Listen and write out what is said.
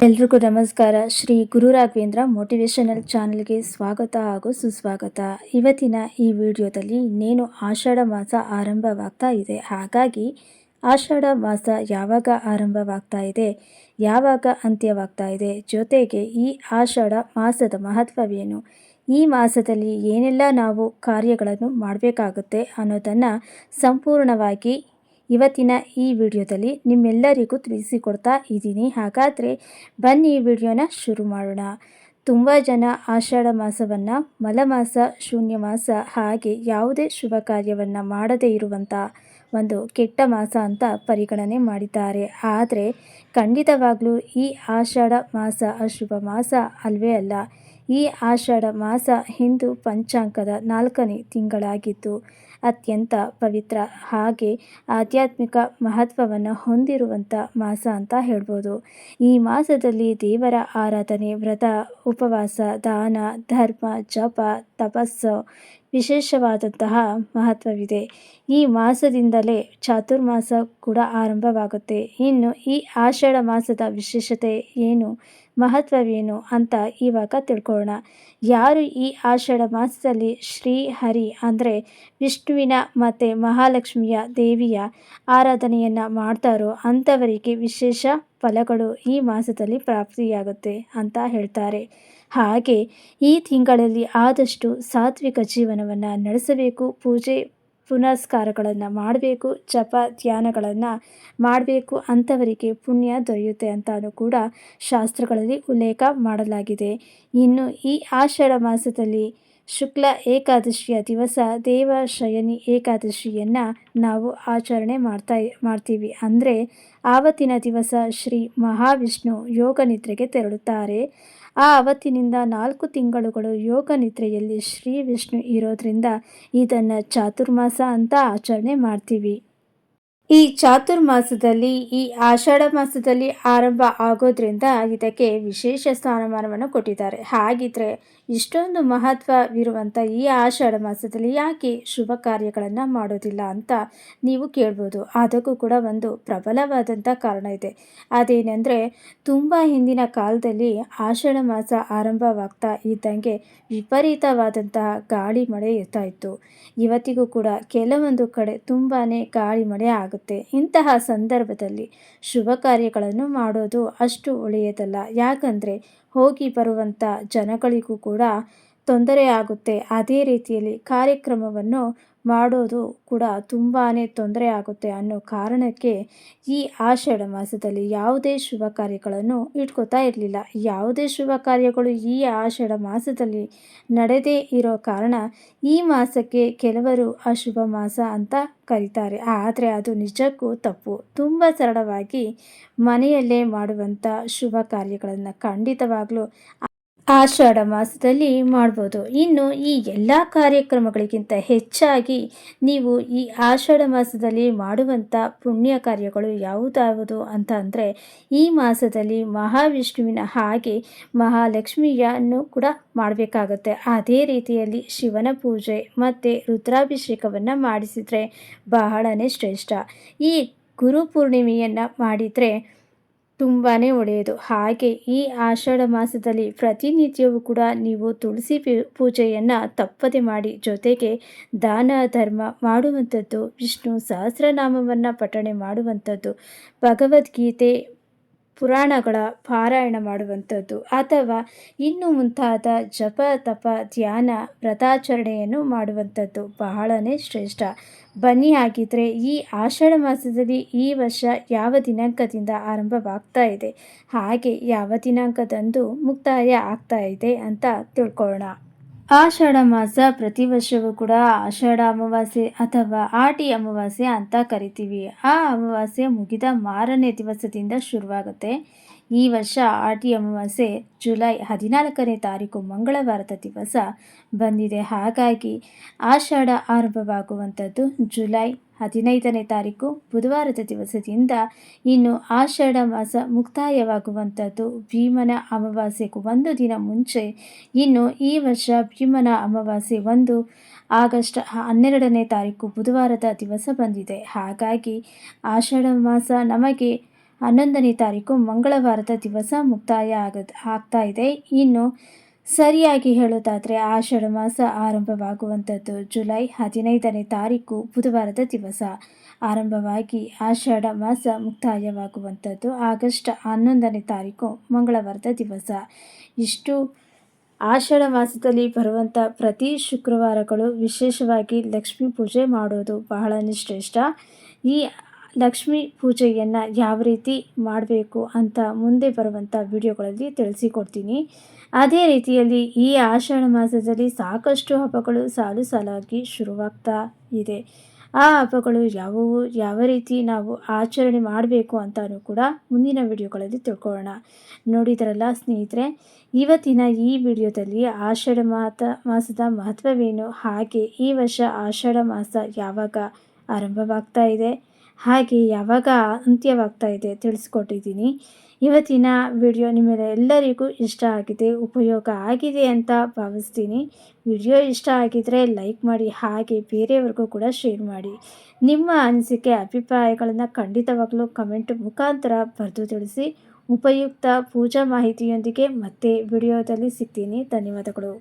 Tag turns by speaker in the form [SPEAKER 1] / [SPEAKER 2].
[SPEAKER 1] ಎಲ್ರಿಗೂ ನಮಸ್ಕಾರ. ಶ್ರೀ ಗುರು ರಾಘವೇಂದ್ರ ಮೋಟಿವೇಶನಲ್ ಚಾನಲ್ಗೆ ಸ್ವಾಗತ ಹಾಗೂ ಸುಸ್ವಾಗತ. ಇವತ್ತಿನ ಈ ವಿಡಿಯೋದಲ್ಲಿ ಇನ್ನೇನು ಆಷಾಢ ಮಾಸ ಆರಂಭವಾಗ್ತಾ ಇದೆ. ಹಾಗಾಗಿ ಆಷಾಢ ಮಾಸ ಯಾವಾಗ ಆರಂಭವಾಗ್ತಾ ಇದೆ, ಯಾವಾಗ ಅಂತ್ಯವಾಗ್ತಾ ಇದೆ, ಜೊತೆಗೆ ಈ ಆಷಾಢ ಮಾಸದ ಮಹತ್ವವೇನು, ಈ ಮಾಸದಲ್ಲಿ ಏನೆಲ್ಲ ನಾವು ಕಾರ್ಯಗಳನ್ನು ಮಾಡಬೇಕಾಗುತ್ತೆ ಅನ್ನೋದನ್ನು ಸಂಪೂರ್ಣವಾಗಿ ಇವತ್ತಿನ ಈ ವಿಡಿಯೋದಲ್ಲಿ ನಿಮ್ಮೆಲ್ಲರಿಗೂ ತಿಳಿಸಿಕೊಡ್ತಾ ಇದ್ದೀನಿ. ಹಾಗಾದರೆ ಬನ್ನಿ ಈ ವಿಡಿಯೋನ ಶುರು ಮಾಡೋಣ. ತುಂಬ ಜನ ಆಷಾಢ ಮಾಸವನ್ನು ಮಲಮಾಸ, ಶೂನ್ಯ ಮಾಸ, ಹಾಗೆ ಯಾವುದೇ ಶುಭ ಕಾರ್ಯವನ್ನು ಮಾಡದೇ ಇರುವಂಥ ಒಂದು ಕೆಟ್ಟ ಮಾಸ ಅಂತ ಪರಿಗಣನೆ ಮಾಡಿದ್ದಾರೆ. ಆದರೆ ಖಂಡಿತವಾಗ್ಲೂ ಈ ಆಷಾಢ ಮಾಸ ಅಶುಭ ಮಾಸ ಅಲ್ವೇ ಅಲ್ಲ. ಈ ಆಷಾಢ ಮಾಸ ಹಿಂದೂ ಪಂಚಾಂಗದ 4ನೇ ತಿಂಗಳಾಗಿದ್ದು ಅತ್ಯಂತ ಪವಿತ್ರ ಹಾಗೆ ಆಧ್ಯಾತ್ಮಿಕ ಮಹತ್ವವನ್ನು ಹೊಂದಿರುವಂಥ ಮಾಸ ಅಂತ ಹೇಳ್ಬೋದು. ಈ ಮಾಸದಲ್ಲಿ ದೇವರ ಆರಾಧನೆ, ವ್ರತ, ಉಪವಾಸ, ದಾನ, ಧರ್ಮ, ಜಪ, ತಪಸ್ಸು ವಿಶೇಷವಾದಂತಹ ಮಹತ್ವವಿದೆ. ಈ ಮಾಸದಿಂದಲೇ ಚಾತುರ್ಮಾಸ ಕೂಡ ಆರಂಭವಾಗುತ್ತೆ. ಇನ್ನು ಈ ಆಷಾಢ ಮಾಸದ ವಿಶೇಷತೆ ಏನು, ಮಹತ್ವವೇನು ಅಂತ ಇವಾಗ ತಿಳ್ಕೊಳ್ಳೋಣ. ಯಾರು ಈ ಆಷಾಢ ಮಾಸದಲ್ಲಿ ಶ್ರೀ ಹರಿ ಅಂದರೆ ವಿಷ್ಣುವಿನ ಮತ್ತು ಮಹಾಲಕ್ಷ್ಮಿಯ ದೇವಿಯ ಆರಾಧನೆಯನ್ನು ಮಾಡ್ತಾರೋ ಅಂಥವರಿಗೆ ವಿಶೇಷ ಫಲಗಳು ಈ ಮಾಸದಲ್ಲಿ ಪ್ರಾಪ್ತಿಯಾಗುತ್ತೆ ಅಂತ ಹೇಳ್ತಾರೆ. ಹಾಗೆ ಈ ತಿಂಗಳಲ್ಲಿ ಆದಷ್ಟು ಸಾತ್ವಿಕ ಜೀವನವನ್ನು ನಡೆಸಬೇಕು, ಪೂಜೆ ಪುನಸ್ಕಾರಗಳನ್ನು ಮಾಡಬೇಕು, ಜಪ ಧ್ಯಾನಗಳನ್ನು ಮಾಡಬೇಕು, ಅಂಥವರಿಗೆ ಪುಣ್ಯ ದೊರೆಯುತ್ತೆ ಅಂತಲೂ ಕೂಡ ಶಾಸ್ತ್ರಗಳಲ್ಲಿ ಉಲ್ಲೇಖ ಮಾಡಲಾಗಿದೆ. ಇನ್ನು ಈ ಆಷಾಢ ಮಾಸದಲ್ಲಿ ಶುಕ್ಲ ಏಕಾದಶಿಯ ದಿವಸ ದೇವಶಯನಿ ಏಕಾದಶಿಯನ್ನು ನಾವು ಆಚರಣೆ ಮಾಡ್ತೀವಿ. ಅಂದರೆ ಆವತ್ತಿನ ದಿವಸ ಶ್ರೀ ಮಹಾವಿಷ್ಣು ಯೋಗ ನಿದ್ರೆಗೆ ತೆರಳುತ್ತಾರೆ. ಅವತ್ತಿನಿಂದ 4 ತಿಂಗಳುಗಳು ಯೋಗ ನಿದ್ರೆಯಲ್ಲಿ ಶ್ರೀ ವಿಷ್ಣು ಇರೋದ್ರಿಂದ ಇದನ್ನು ಚಾತುರ್ಮಾಸ ಅಂತ ಆಚರಣೆ ಮಾಡ್ತೀವಿ. ಈ ಚಾತುರ್ಮಾಸದಲ್ಲಿ ಈ ಆಷಾಢ ಮಾಸದಲ್ಲಿ ಆರಂಭ ಆಗೋದ್ರಿಂದ ಇದಕ್ಕೆ ವಿಶೇಷ ಸ್ಥಾನಮಾನವನ್ನು ಕೊಟ್ಟಿದ್ದಾರೆ. ಹಾಗಿದ್ರೆ ಇಷ್ಟೊಂದು ಮಹತ್ವವಿರುವಂಥ ಈ ಆಷಾಢ ಮಾಸದಲ್ಲಿ ಯಾಕೆ ಶುಭ ಕಾರ್ಯಗಳನ್ನು ಮಾಡೋದಿಲ್ಲ ಅಂತ ನೀವು ಕೇಳ್ಬೋದು. ಅದಕ್ಕೂ ಕೂಡ ಒಂದು ಪ್ರಬಲವಾದಂಥ ಕಾರಣ ಇದೆ. ಅದೇನೆಂದರೆ ತುಂಬ ಹಿಂದಿನ ಕಾಲದಲ್ಲಿ ಆಷಾಢ ಮಾಸ ಆರಂಭವಾಗ್ತಾ ಇದ್ದಂಗೆ ವಿಪರೀತವಾದಂತಹ ಗಾಳಿ ಮಳೆ ಇರ್ತಾ ಇತ್ತು. ಇವತ್ತಿಗೂ ಕೂಡ ಕೆಲವೊಂದು ಕಡೆ ತುಂಬಾ ಗಾಳಿ ಮಳೆ ಆಗುತ್ತೆ. ಇಂತಹ ಸಂದರ್ಭದಲ್ಲಿ ಶುಭ ಕಾರ್ಯಗಳನ್ನು ಮಾಡೋದು ಅಷ್ಟು ಒಳ್ಳೆಯದಲ್ಲ. ಯಾಕಂದರೆ ಹೋಗಿ ಬರುವಂಥ ಜನಗಳಿಗೂ ಕೂಡ ತೊಂದರೆ ಆಗುತ್ತೆ. ಅದೇ ರೀತಿಯಲ್ಲಿ ಕಾರ್ಯಕ್ರಮವನ್ನು ಮಾಡೋದು ಕೂಡ ತುಂಬಾ ತೊಂದರೆ ಆಗುತ್ತೆ ಅನ್ನೋ ಕಾರಣಕ್ಕೆ ಈ ಆಷಾಢ ಮಾಸದಲ್ಲಿ ಯಾವುದೇ ಶುಭ ಕಾರ್ಯಗಳನ್ನು ಇಟ್ಕೋತಾ ಇರಲಿಲ್ಲ. ಯಾವುದೇ ಶುಭ ಕಾರ್ಯಗಳು ಈ ಆಷಾಢ ಮಾಸದಲ್ಲಿ ನಡೆದೇ ಇರೋ ಕಾರಣ ಈ ಮಾಸಕ್ಕೆ ಕೆಲವರು ಅಶುಭ ಮಾಸ ಅಂತ ಕರೀತಾರೆ. ಆದರೆ ಅದು ನಿಜಕ್ಕೂ ತಪ್ಪು. ತುಂಬ ಸರಳವಾಗಿ ಮನೆಯಲ್ಲೇ ಮಾಡುವಂಥ ಶುಭ ಕಾರ್ಯಗಳನ್ನು ಖಂಡಿತವಾಗ್ಲೂ ಆಷಾಢ ಮಾಸದಲ್ಲಿ ಮಾಡ್ಬೋದು. ಇನ್ನು ಈ ಎಲ್ಲ ಕಾರ್ಯಕ್ರಮಗಳಿಗಿಂತ ಹೆಚ್ಚಾಗಿ ನೀವು ಈ ಆಷಾಢ ಮಾಸದಲ್ಲಿ ಮಾಡುವಂಥ ಪುಣ್ಯ ಕಾರ್ಯಗಳು ಯಾವುದಾವುದು ಅಂತ ಅಂದರೆ ಈ ಮಾಸದಲ್ಲಿ ಮಹಾವಿಷ್ಣುವಿನ ಹಾಗೆ ಮಹಾಲಕ್ಷ್ಮಿಯನ್ನು ಕೂಡ ಮಾಡಬೇಕಾಗತ್ತೆ. ಅದೇ ರೀತಿಯಲ್ಲಿ ಶಿವನ ಪೂಜೆ ಮತ್ತು ರುದ್ರಾಭಿಷೇಕವನ್ನು ಮಾಡಿಸಿದರೆ ಬಹಳನೇ ಶ್ರೇಷ್ಠ. ಈ ಗುರುಪೂರ್ಣಿಮೆಯನ್ನು ಮಾಡಿದರೆ ತುಂಬಾ ಒಳ್ಳೆಯದು. ಹಾಗೆ ಈ ಆಷಾಢ ಮಾಸದಲ್ಲಿ ಪ್ರತಿನಿತ್ಯವೂ ಕೂಡ ನೀವು ತುಳಸಿ ಪೂಜೆಯನ್ನು ತಪ್ಪದೆ ಮಾಡಿ, ಜೊತೆಗೆ ದಾನ ಧರ್ಮ ಮಾಡುವಂಥದ್ದು, ವಿಷ್ಣು ಸಹಸ್ರನಾಮವನ್ನು ಪಠಣೆ ಮಾಡುವಂಥದ್ದು, ಭಗವದ್ಗೀತೆ ಪುರಾಣಗಳ ಪಾರಾಯಣ ಮಾಡುವಂಥದ್ದು ಅಥವಾ ಇನ್ನು ಮುಂತಾದ ಜಪ ತಪ ಧ್ಯಾನ ವ್ರತಾಚರಣೆಯನ್ನು ಮಾಡುವಂಥದ್ದು ಬಹಳನೇ ಶ್ರೇಷ್ಠ. ಬನ್ನಿ ಹಾಗಿದ್ರೆ ಈ ಆಷಾಢ ಮಾಸದಲ್ಲಿ ಈ ವರ್ಷ ಯಾವ ದಿನಾಂಕದಿಂದ ಆರಂಭವಾಗ್ತಾ ಇದೆ, ಹಾಗೆ ಯಾವ ದಿನಾಂಕದಂದು ಮುಕ್ತಾಯ ಆಗ್ತಾ ಇದೆ ಅಂತ ತಿಳ್ಕೊಳ್ಳೋಣ. ಆಷಾಢ ಮಾಸ ಪ್ರತಿ ವರ್ಷವೂ ಕೂಡ ಆಷಾಢ ಅಮಾವಾಸ್ಯೆ ಅಥವಾ ಆಟಿ ಅಮಾವಾಸ್ಯೆ ಅಂತ ಕರಿತೀವಿ. ಆ ಅಮಾವಾಸ್ಯೆ ಮುಗಿದ ಮಾರನೇ ದಿವಸದಿಂದ ಶುರುವಾಗುತ್ತೆ. ಈ ವರ್ಷ ಆಟಿ ಅಮಾವಾಸ್ಯೆ ಜುಲೈ 14ನೇ ತಾರೀಕು ಮಂಗಳವಾರದ ದಿವಸ ಬಂದಿದೆ. ಹಾಗಾಗಿ ಆಷಾಢ ಆರಂಭವಾಗುವಂಥದ್ದು ಜುಲೈ 15ನೇ ತಾರೀಕು ಬುಧವಾರದ ದಿವಸದಿಂದ. ಇನ್ನು ಆಷಾಢ ಮಾಸ ಮುಕ್ತಾಯವಾಗುವಂಥದ್ದು ಭೀಮನ ಅಮಾವಾಸ್ಯೆಗೂ ಒಂದು ದಿನ ಮುಂಚೆ. ಇನ್ನು ಈ ವರ್ಷ ಭೀಮನ ಅಮಾವಾಸ್ಯೆ ಆಗಸ್ಟ್ 12ನೇ ತಾರೀಕು ಬುಧವಾರದ ದಿವಸ ಬಂದಿದೆ. ಹಾಗಾಗಿ ಆಷಾಢ ಮಾಸ ನಮಗೆ 11ನೇ ತಾರೀಕು ಮಂಗಳವಾರದ ದಿವಸ ಮುಕ್ತಾಯ ಆಗ್ತಾ ಇದೆ. ಇನ್ನು ಸರಿಯಾಗಿ ಹೇಳೋದಾದರೆ ಆಷಾಢ ಮಾಸ ಆರಂಭವಾಗುವಂಥದ್ದು ಜುಲೈ 15ನೇ ತಾರೀಕು ಬುಧವಾರದ ದಿವಸ ಆರಂಭವಾಗಿ ಆಷಾಢ ಮಾಸ ಮುಕ್ತಾಯವಾಗುವಂಥದ್ದು ಆಗಸ್ಟ್ 11ನೇ ತಾರೀಕು ಮಂಗಳವಾರದ ದಿವಸ. ಇಷ್ಟು ಆಷಾಢ ಮಾಸದಲ್ಲಿ ಬರುವಂಥ ಪ್ರತಿ ಶುಕ್ರವಾರಗಳು ವಿಶೇಷವಾಗಿ ಲಕ್ಷ್ಮೀ ಪೂಜೆ ಮಾಡೋದು ಬಹಳನೇ ಶ್ರೇಷ್ಠ. ಈ ಲಕ್ಷ್ಮೀ ಪೂಜೆಯನ್ನು ಯಾವ ರೀತಿ ಮಾಡಬೇಕು ಅಂತ ಮುಂದೆ ಬರುವಂಥ ವಿಡಿಯೋಗಳಲ್ಲಿ ತಿಳಿಸಿಕೊಡ್ತೀನಿ. ಅದೇ ರೀತಿಯಲ್ಲಿ ಈ ಆಷಾಢ ಮಾಸದಲ್ಲಿ ಸಾಕಷ್ಟು ಹಬ್ಬಗಳು ಸಾಲು ಸಾಲಾಗಿ ಶುರುವಾಗ್ತಾ ಇದೆ. ಆ ಹಬ್ಬಗಳು ಯಾವುವು, ಯಾವ ರೀತಿ ನಾವು ಆಚರಣೆ ಮಾಡಬೇಕು ಅಂತಲೂ ಕೂಡ ಮುಂದಿನ ವಿಡಿಯೋಗಳಲ್ಲಿ ತಿಳ್ಕೊಳ್ಳೋಣ. ನೋಡಿದ್ರಲ್ಲ ಸ್ನೇಹಿತರೆ, ಇವತ್ತಿನ ಈ ವಿಡಿಯೋದಲ್ಲಿ ಆಷಾಢ ಮಾಸದ ಮಹತ್ವವೇನು, ಹಾಗೆ ಈ ವರ್ಷ ಆಷಾಢ ಮಾಸ ಯಾವಾಗ ಆರಂಭವಾಗ್ತಾ ಇದೆ, ಹಾಗೆ ಯಾವಾಗ ಅಂತ್ಯವಾಗ್ತಾ ಇದೆ ತಿಳಿಸ್ಕೊಟ್ಟಿದ್ದೀನಿ. ಇವತ್ತಿನ ವಿಡಿಯೋ ನಿಮ್ಮೆಲ್ಲರಿಗೂ ಇಷ್ಟ ಆಗಿದೆ, ಉಪಯೋಗ ಆಗಿದೆ ಅಂತ ಭಾವಿಸ್ತೀನಿ. ವಿಡಿಯೋ ಇಷ್ಟ ಆಗಿದರೆ ಲೈಕ್ ಮಾಡಿ, ಹಾಗೆ ಬೇರೆಯವ್ರಿಗೂ ಕೂಡ ಶೇರ್ ಮಾಡಿ. ನಿಮ್ಮ ಅನಿಸಿಕೆ ಅಭಿಪ್ರಾಯಗಳನ್ನು ಖಂಡಿತವಾಗಲೂ ಕಮೆಂಟ್ ಮುಖಾಂತರ ಬರೆದು ತಿಳಿಸಿ. ಉಪಯುಕ್ತ ಪೂಜಾ ಮಾಹಿತಿಯೊಂದಿಗೆ ಮತ್ತೆ ವಿಡಿಯೋದಲ್ಲಿ ಸಿಗ್ತೀನಿ. ಧನ್ಯವಾದಗಳು.